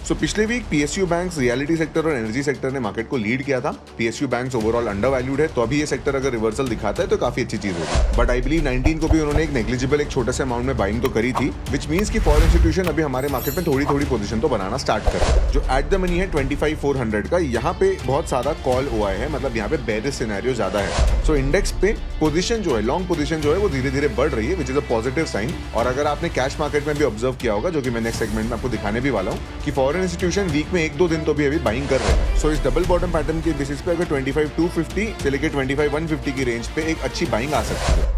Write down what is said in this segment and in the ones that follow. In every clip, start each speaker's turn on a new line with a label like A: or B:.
A: सो पिछले week PSU banks, realty sector और energy sector ने मार्केट को लीड किया था। PSU banks overall undervalued है, तो अभी ये सेक्टर अगर रिवर्सल दिखाता है तो काफी अच्छी चीज होगी। बट आई बिलीव 19 को भी उन्होंने एक नेग्लिजिबल, एक छोटे से अमाउंट में बाइंग तो करी थी, विच मींस कि फॉरेन इंस्टीट्यूशन अभी हमारे मार्केट में थोड़ी थोड़ी पोजीशन तो बनाना स्टार्ट कर रहे हैं। जो एट द मनी है 25,400 का, यहाँ पे बहुत सारा कॉल हुआ है, मतलब यहाँ पे बेरिश सिनेरियो ज्यादा है। सो इंडेक्स पे पोजीशन जो है, लॉन्ग पोजीशन जो है वो धीरे धीरे बढ़ रही है, which is a positive sign. और अगर आपने कैश मार्केट में भी ऑब्जर्व किया होगा, जो कि मैं नेक्स्ट सेगमेंट में आपको दिखाने भी वाला हूँ, कि फॉरेन इंस्टीट्यूशन वीक में 1-2 दिन तो भी अभी बाइंग कर रहे हैं। सो इस डबल बॉटम पैटर्न के बेसिस पे अगर 25,250 से लेकर 25,150 की रेंज पे एक अच्छी बाइंग आ सकती है।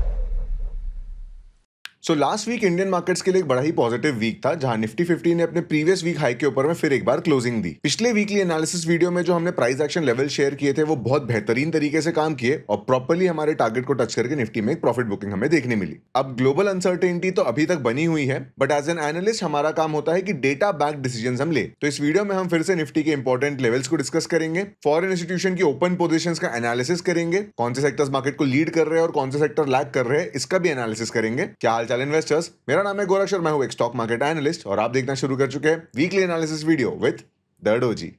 A: So last week Indian markets के लिए एक बड़ा ही पॉजिटिव वीक था, जहां निफ्टी 50 ने अपने प्रीवियस वीक हाई के ऊपर में फिर एक बार क्लोजिंग दी। पिछले वीकली एनालिसिस वीडियो में जो हमने प्राइस एक्शन लेवल शेयर किए थे, वो बहुत बेहतरीन तरीके से काम किए और प्रॉपर्ली हमारे टारगेट को टच करके निफ्टी में एक प्रॉफिट बुकिंग हमें देखने मिली। अब ग्लोबल अनसर्टेनिटी तो अभी तक बनी हुई है, बट एज एन एनालिस्ट हमारा काम होता है कि डेटा बैक्ड डिसीजंस हम ले। तो इस वीडियो में हम फिर से निफ्टी के इंपॉर्टेंट लेवल्स को डिस्कस करेंगे, फॉरेन इंस्टीट्यूशन की ओपन पोजीशंस का एनालिसिस करेंगे, कौन से सेक्टर्स मार्केट को लीड कर रहे हैं और कौन से सेक्टर लैग कर रहे हैं, इसका भी एनालिसिस करेंगे। क्या हाल चाल इन्वेस्टर्स, मेरा नाम है गोरक्ष और मैं हूं एक स्टॉक मार्केट एनालिस्ट, और आप देखना शुरू कर चुके हैं weekly analysis video with the doji.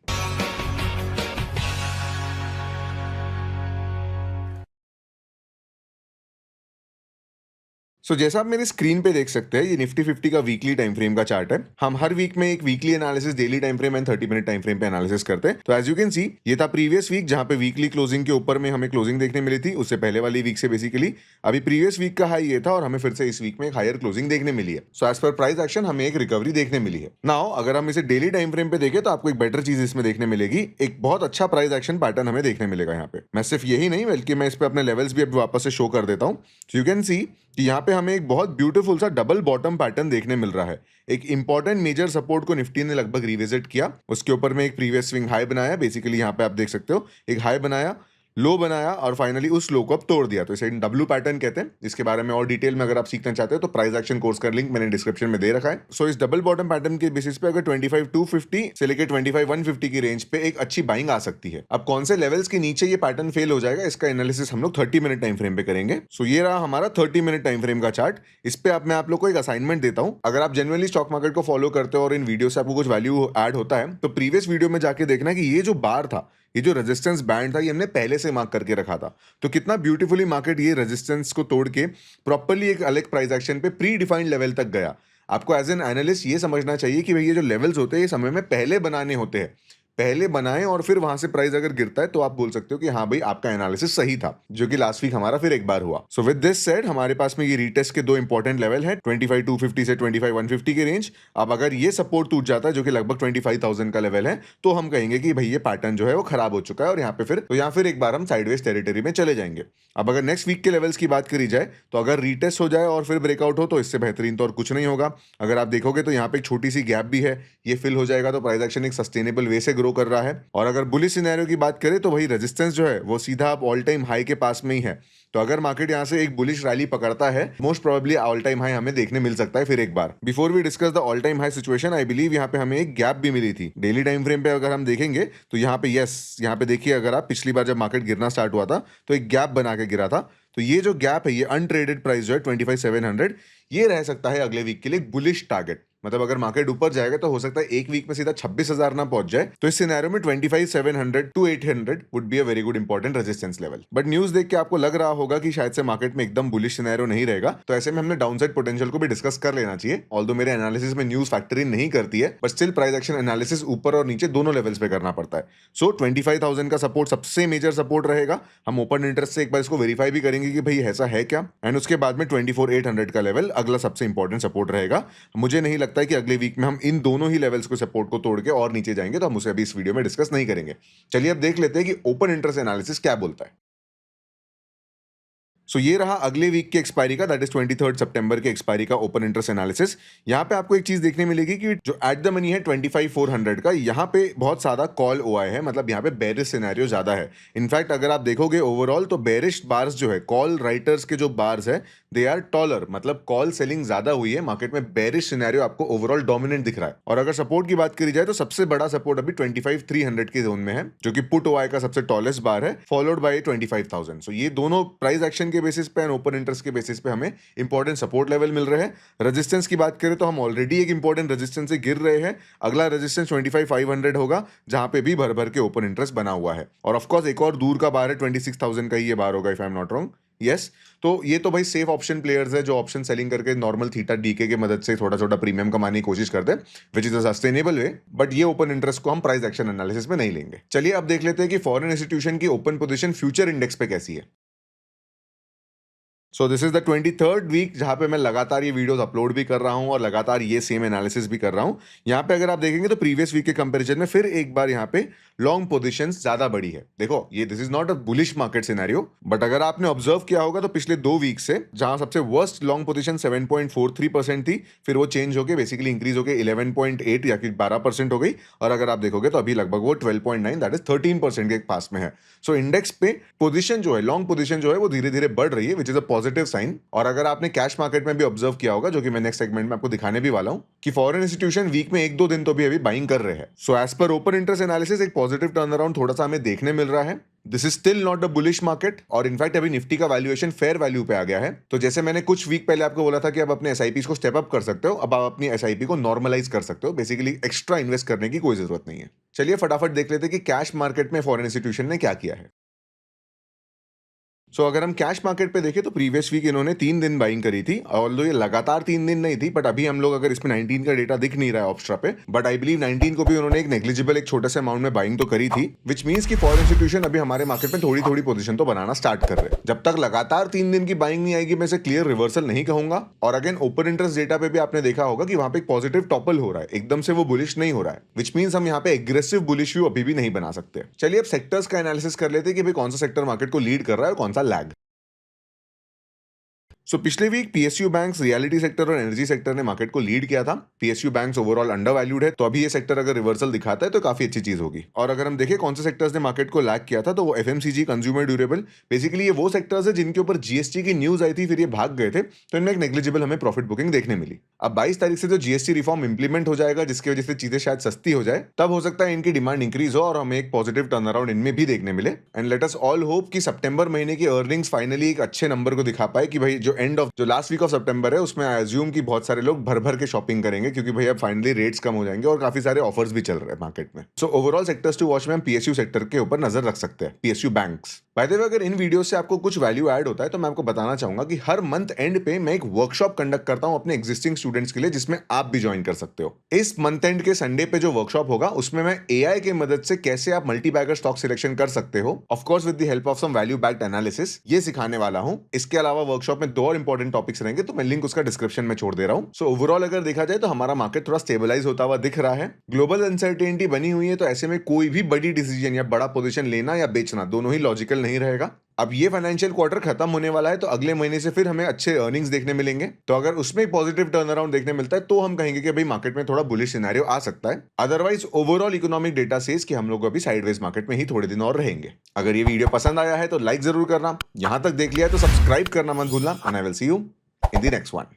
A: So जैसा आप मेरी स्क्रीन पे देख सकते हैं, ये निफ्टी 50 का वीकली टाइम फ्रेम का चार्ट है। हम हर वीक में एक weekly analysis, daily time frame and 30 minute time frame पे एनालिसिस करते हैं। तो एज यू कैन सी, ये था प्रीवियस वीक, जहां पे वीकली क्लोजिंग के ऊपर में हमें क्लोजिंग देखने मिली थी, उससे पहले वाली वीक से बेसिकली अभी प्रीवियस वीक का हाई ये था, और हमें फिर से इस वीक में एक हायर क्लोजिंग देखने मिली है। So as per price action हमें एक रिकवरी देखने मिली है। नाउ अगर हम इसे डेली टाइम फ्रेम पे देखें तो आपको एक बेटर चीज इसमें देखने मिलेगी, एक बहुत अच्छा प्राइस एक्शन पैटर्न हमें देखने मिलेगा यहाँ पे। मैं सिर्फ यही नहीं, बल्कि मैं इस पे अपने लेवल्स भी अभी वापस से शो कर देता हूँ। यू कैन सी कि यहाँ पे हमें एक बहुत ब्यूटीफुल सा डबल बॉटम पैटर्न देखने मिल रहा है। एक इंपॉर्टेंट मेजर सपोर्ट को निफ्टी ने लगभग रिविजिट किया, उसके ऊपर में एक प्रीवियस स्विंग हाई बनाया। बेसिकली यहाँ पे आप देख सकते हो, एक हाई बनाया, लो बनाया, और फाइनली उस लो को अब तोड़ दिया। तो इसे डब्ल्यू पैटर्न कहते हैं। इसके बारे में और डिटेल में अगर आप सीखना चाहते हो तो प्राइस एक्शन कोर्स का लिंक मैंने डिस्क्रिप्शन में दे रखा है। सो इस डबल बॉटम पैटर्न के बेसिस पे अगर 25,250 से लेकर 25,150 की रेंज पे एक अच्छी बाइंग आ सकती है। अब कौन से लेवल्स के नीचे ये पैटर्न फेल हो जाएगा, इसका एनालिसिस हम लोग 30 मिनट टाइम फ्रेम पे करेंगे। सो ये रहा हमारा 30 मिनट टाइम फ्रेम का चार्ट। इस पे मैं आप लोग को एक असाइनमेंट देता हूं। अगर आप जनरली स्टॉक मार्केट को फॉलो करते हो और इन वीडियो से आपको कुछ वैल्यू ऐड होता है, तो प्रीवियस वीडियो में जाके देखना कि ये जो बार था, ये जो रेजिस्टेंस बैंड था, ये हमने पहले से मार्क करके रखा था। तो कितना ब्यूटीफुली मार्केट ये रेजिस्टेंस को तोड़ के प्रॉपर्ली एक अलग प्राइस एक्शन पे प्री डिफाइंड लेवल तक गया। आपको एज एन एनालिस्ट ये समझना चाहिए कि भाई ये जो लेवल्स होते हैं, ये समय में पहले बनाने होते हैं। पहले बनाएं और फिर वहां से प्राइस अगर गिरता है तो आप बोल सकते हो कि हाँ भाई, आपका एनालिसिस सही था, जो कि लास्ट वीक हमारा फिर एक बार हुआ। सो विद दिस सेड, हमारे पास में ये रीटेस्ट के दो इंपॉर्टेंट लेवल है, 25,250 से 25,150 की रेंज। अब अगर ये सपोर्ट टूट जाता है, जो कि लगभग 25,000 का लेवल है, तो हम कहेंगे कि भाई ये पैटर्न जो है वो खराब हो चुका है, और यहाँ फिर एक बार हम साइडवेज टेरिटरी में चले जाएंगे। अब अगर नेक्स्ट वीक के लेवल्स की बात करी जाए, तो अगर रीटेस्ट हो जाए और फिर ब्रेकआउट हो, तो इससे बेहतरीन तो और कुछ नहीं होगा। अगर आप देखोगे तो यहाँ पे एक छोटी सी गैप भी है, ये फिल हो जाएगा तो प्राइस एक्शन एक सस्टेनेबल वे से ग्रो कर रहा है। और अगर बुलिश सिनेरियो की बात करें तो वही रेजिस्टेंस जो है वो सीधा आप ऑल टाइम हाई के पास में ही है। तो अगर मार्केट यहाँ से एक बुलिश रैली पकड़ता है, most probably all time high हमें देखने मिल सकता है फिर एक बार। Before we discuss the all time high situation, I believe यहाँ पे हमें एक गैप भी मिली थी। डेली टाइम फ्रेम पे अगर हम देखेंगे तो यहाँ पे यहाँ पे देखिए, अगर आप पिछली बार जब मार्केट गिरना स्टार्ट हुआ था तो एक गैप बना के गिरा था। तो ये जो गैप है, ये अनट्रेडेड प्राइस जो है 25,700, ये रह सकता है अगले वीक के लिए बुलिश टारगेट। मतलब अगर मार्केट ऊपर जाएगा तो हो सकता है एक वीक में सीधा 26,000 ना पहुंच जाए। तो इस सिनेरियो में 25,700 to 800 would be a very good important resistance level. But news देख के आपको लग रहा होगा कि शायद से मार्केट में एकदम बुलिश सिनेरियो नहीं रहेगा, तो ऐसे में हमने डाउनसाइड पोटेंशियल को भी डिस्कस कर लेना चाहिए। ऑल्दो मेरे एनालिसिस में न्यूज फैक्टर इन नहीं करती है, but still price action analysis ऊपर और नीचे दोनों लेवल्स पे करना पड़ता है। सो 25,000 का सपोर्ट सबसे मेजर सपोर्ट रहेगा। हम ओपन इंटरेस्ट से एक बार इसको वेरीफाई भी करेंगे कि भाई ऐसा है क्या, एंड उसके बाद में 24,800 का लेवल अगला सबसे इंपॉर्टेंट सपोर्ट रहेगा। मुझे नहीं लगता है कि अगले वीक में हम इन दोनों ही लेवल्स को सपोर्ट को तोड़ के और नीचे जाएंगे, तो हम उसे अभी इस वीडियो में डिस्कस नहीं करेंगे। चलिए अब देख लेते हैं कि ओपन इंटरेस्ट एनालिसिस क्या बोलता है। सो ये रहा अगले वीक के एक्सपायरी का, दैट इज 23 सितंबर के एक्सपायरी का ओपन इंटरेस्ट एनालिसिस। यहाँ पे आपको एक चीज देखने मिलेगी कि जो एट द मनी है 25,400 का, यहाँ पे बहुत सारा कॉल हुआ है, मतलब यहाँ पे बेरिश सिनेरियो ज्यादा है। इनफैक्ट अगर आप देखोगे ओवरऑल, तो बेरिश बार्स जो है, कॉल राइटर्स के जो बार्स है, दे आर टॉलर, मतलब कॉल सेलिंग ज्यादा हुई है मार्केट में। बेरिश सिनेरियो आपको ओवरऑल डोमिनेंट दिख रहा है। और अगर सपोर्ट की बात करी जाए तो सबसे बड़ा सपोर्ट अभी 25,300 के जोन में है, जो कि पुट ओआई का सबसे टॉलेस्ट बार है, फॉलोड बाय 25,000। सो ये दोनों प्राइस एक्शन के बेसिस पे एंड ओपन इंटरेस्ट के बेसिस पे हमें इंपॉर्टेंट सपोर्ट लेवल मिल रहे हैं। रेजिस्टेंस की बात करें तो हम ऑलरेडी एक इंपॉर्टेंट रेजिस्टेंस से गिर रहे हैं। अगला रेजिस्टेंस 25,500 होगा, जहां पे भी भर भर के ओपन इंटरेस्ट बना हुआ है। और ऑफकोर्स एक और दूर का बार है 26,000 का ही ये बार होगा, if I am not wrong. Yes, तो ये तो भाई सेफ ऑप्शन प्लेयर्स है जो ऑप्शन सेलिंग करके नॉर्मल थीटा डीके की मदद से थोड़ा छोटा प्रीमियम कमाने की कोशिश करते हैं, विच is a sustainable way. But ये ओपन इंटरेस्ट को हम प्राइस एक्शन एनालिसिस में नहीं लेंगे। चलिए अब देख लेते हैं कि फॉरेन इंस्टीट्यूशन की ओपन पोजीशन फ्यूचर इंडेक्स पे कैसी है। So this is the 23rd week जहां पे मैं लगातार ये वीडियोस अपलोड भी कर रहा हूं और लगातार ये सेम एनालिसिस भी कर रहा हूं। यहां पे अगर आप देखेंगे तो प्रीवियस वीक के कंपैरिजन में फिर एक बार यहां पे लॉन्ग पोजीशंस ज्यादा बढ़ी है। देखो ये this is not a bullish market scenario, but अगर आपने ऑब्जर्व किया होगा तो पिछले 2 वीक से जहां सबसे वर्स्ट लॉन्ग पोजीशन 7.43% थी, फिर वो चेंज होकर बेसिकली इंक्रीज होकर 11.8 या फिर 12% हो गई। और अगर आप देखोगे तो अभी लगभग वो 12.9 दैट इज 13% के पास में है। सो इंडेक्स पे पोजीशन जो है, लॉन्ग पोजीशन जो है वो धीरे धीरे बढ़ रही है, which is a positive sign. और अगर आपने कैश मार्केट में भी ऑब्जर्व किया होगा, जो कि मैं नेक्स्ट सेगमेंट में आपको दिखाने भी वाला हूं, कि फॉरेन इंस्टीट्यूशन वीक में 1-2 दिन तो भी अभी बाइंग कर रहे हैं। So as per open interest analysis एक पॉजिटिव टर्न अराउंड थोड़ा सा हमें देखने मिल रहा है। This is still not a bullish market, और इनफैक्ट अभी निफ्टी का वैल्यूएशन फेयर वैल्यू पे आ गया है। तो जैसे मैंने कुछ वीक पहले आपको बोला था कि आप अपने एसआईपी को स्टेप अप कर सकते हो, अब आप अपनी एसआईपी को नॉर्मलाइज कर सकते हो। बेसिकली एक्स्ट्रा इन्वेस्ट करने की कोई जरूरत नहीं है। चलिए फटाफट देख लेते हैं कि कैश मार्केट में फॉरेन इंस्टीट्यूशन ने क्या किया है। सो अगर हम कैश मार्केट पे देखें तो प्रीवियस वीक इन्होंने 3 दिन बाइंग करी थी, और ये लगातार 3 दिन नहीं थी, बट अभी हम लोग अगर इसमें 19 का डेटा दिख नहीं रहा है ऑप्स्ट्रा पे, बट आई बिलीव 19 को भी उन्होंने एक नेग्लिजिबल एक छोटे से अमाउंट में बाइंग तो करी थी, विच मींस कि फॉरेन इंस्टीट्यूशन अभी हमारे मार्केट में थोड़ी थोड़ी पोजीशन तो बनाना स्टार्ट कर रहे हैं। जब तक लगातार 3 दिन की बाइंग नहीं आएगी मैं इसे क्लियर रिवर्सल नहीं कहूंगा। और अगेन ओपन इंटरेस्ट डेटा पे भी आपने देखा होगा कि वहां पे एक पॉजिटिव टॉपल हो रहा है, एकदम से वो बुलिश नहीं हो रहा है, विच मींस हम यहाँ पे एग्रेसिव बुलिश व्यू अभी भी नहीं बना सकते। चलिए अब सेक्टर्स का एनालिसिस कर लेते हैं कि भाई कौन सा सेक्टर मार्केट को लीड कर रहा है और कौन सा लैग। सो पिछले week PSU banks, realty sector और एनर्जी सेक्टर ने मार्केट को लीड किया था। PSU banks overall undervalued है, तो अभी ये सेक्टर अगर रिवर्सल दिखाता है तो काफी अच्छी चीज होगी। और अगर हम देखें कौन से सेक्टर्स ने मार्केट को लैग किया था, तो वो एफएमसीजी, कंज्यूमर ड्यूरेबल, बेसिकली ये वो सेक्टर्स है जिनके ऊपर जीएसटी की न्यूज आई थी, फिर ये भाग गए थे, तो इनमें एक नेग्लिजिबल हमें प्रॉफिट बुकिंग देखने मिली। अब 22 तारीख से जो जीएसटी रिफॉर्म इंप्लीमेंट हो जाएगा, जिसकी वजह से चीजें शायद सस्ती हो जाए, तब हो सकता है इनकी डिमांड इंक्रीज हो और हमें एक पॉजिटिव टर्न अराउंड इनमें भी देखने मिले। And let us all hope कि सितंबर महीने की अर्निंग्स फाइनली एक अच्छे नंबर को दिखा पाए, कि भाई जो एंड ऑफ जो लास्ट वीक ऑफ सितंबर है उसमें आई अज्यूम कि बहुत सारे लोग भर भर के शॉपिंग करेंगे, क्योंकि भाई अब फाइनली रेट्स कम हो जाएंगे और काफी सारे ऑफर्स भी चल रहे हैं मार्केट में। So overall sectors to watch में हम पीएसयू सेक्टर के ऊपर नजर रख सकते हैं, PSU banks. By the way अगर इन वीडियो से आपको कुछ वैल्यू ऐड होता है तो मैं आपको बताना चाहूंगा कि हर मंथ एंड पे मैं एक वर्कशॉप कंडक्ट करता हूं अपने एग्जिस्टिंग स्टूडेंट्स के लिए, जिसमें आप भी ज्वाइन कर सकते हो। इस मंथ एंड के संडे पे जो वर्कशॉप होगा उसमें मैं एआई की मदद से कैसे आप मल्टी बैगर स्टॉक सिलेक्शन कर सकते हो, of course with the help of some value backed analysis, ये सिखाने वाला हूं। इसके अलावा वर्कशॉप में 2 और इंपॉर्टेंट टॉपिक्स रहेंगे, तो मैं लिंक उसका डिस्क्रिप्शन में छोड़ दे रहा हूं। सो ओवरऑल अगर देखा जाए तो हमारा मार्केट थोड़ा स्टेबलाइज होता हुआ दिख रहा है। ग्लोबल अनसर्टेनिटी बनी हुई है, तो ऐसे में कोई भी बड़ी डिसीजन या बड़ा पोजीशन लेना या बेचना दोनों ही लॉजिकल नहीं रहेगा। अब ये फाइनेंशियल क्वार्टर खत्म होने वाला है, तो अगले महीने से फिर हमें अच्छे अर्निंग्स देखने मिलेंगे। तो अगर उसमें पॉजिटिव टर्न अराउंड देखने मिलता है तो हम कहेंगे कि भाई मार्केट में थोड़ा बुलिश सिनेरियो आ सकता है। Otherwise overall economic data says कि हम लोग अभी साइडवेज मार्केट में ही थोड़े दिन और रहेंगे। अगर ये वीडियो पसंद आया है तो लाइक जरूर करना, यहां तक देख लिया है तो सब्सक्राइब करना मत भूलना, and I will see you in the next one.